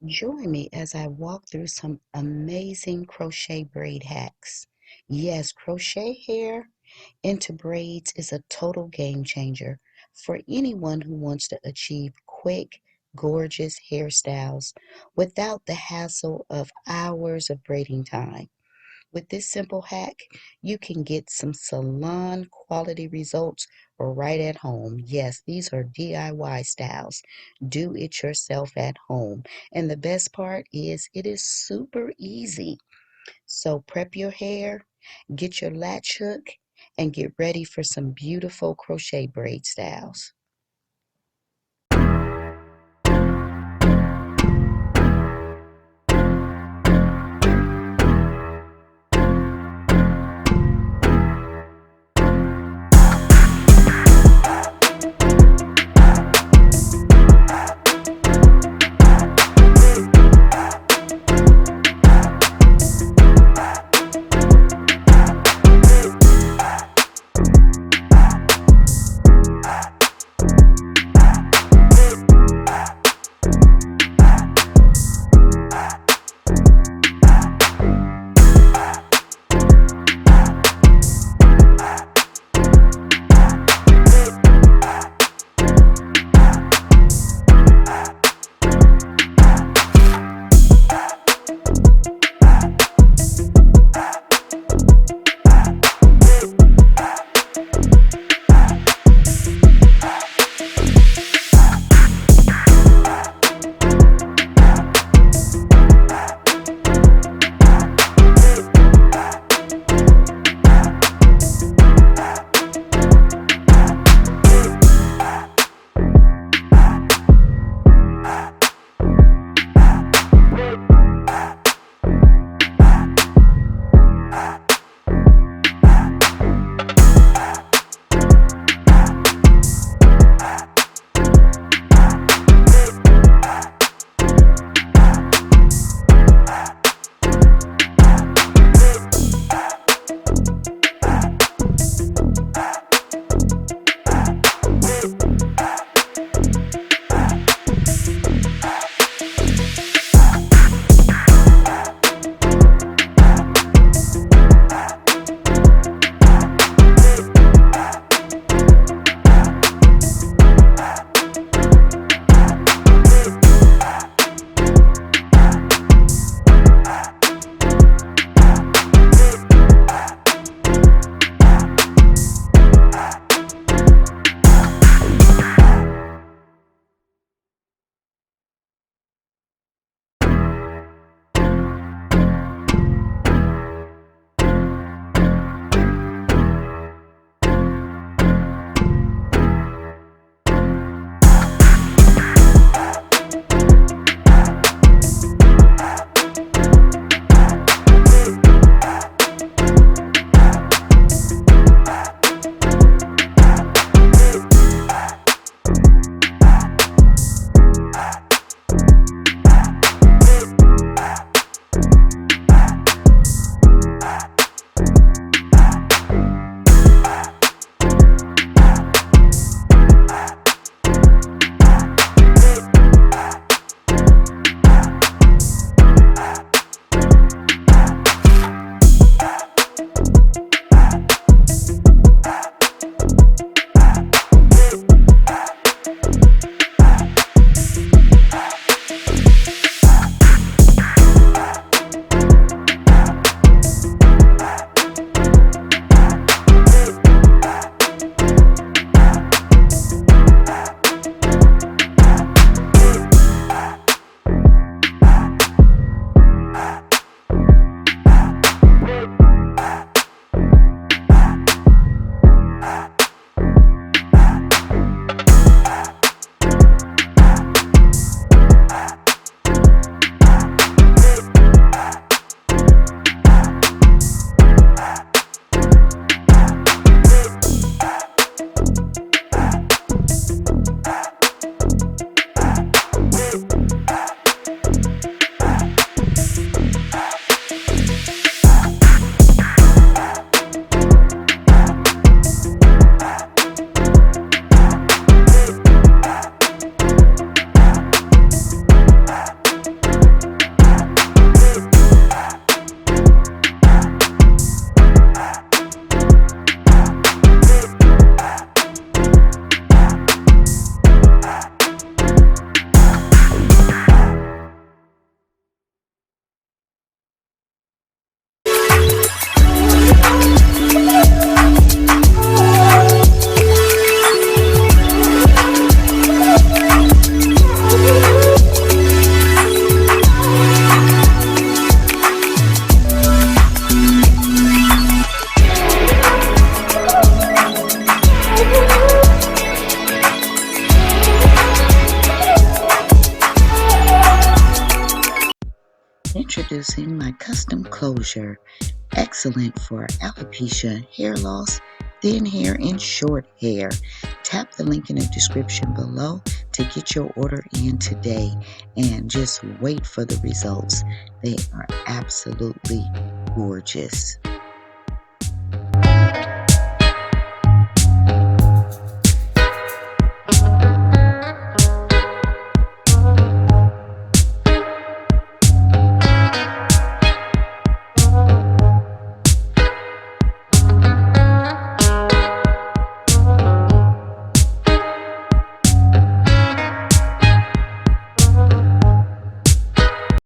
Join me as I walk through some amazing crochet braid hacks. Yes, crochet hair into braids is a total game changer for anyone who wants to achieve quick, gorgeous hairstyles without the hassle of hours of braiding time. With this simple hack, you can get some salon quality results right at home. Yes, these are DIY styles. Do it yourself at home. And the best part is it is super easy. So prep your hair, get your latch hook, and get ready for some beautiful crochet braid styles. Introducing my custom closure. Excellent for alopecia, hair loss, thin hair, and short hair. Tap the link in the description below to get your order in today and just wait for the results. They are absolutely gorgeous.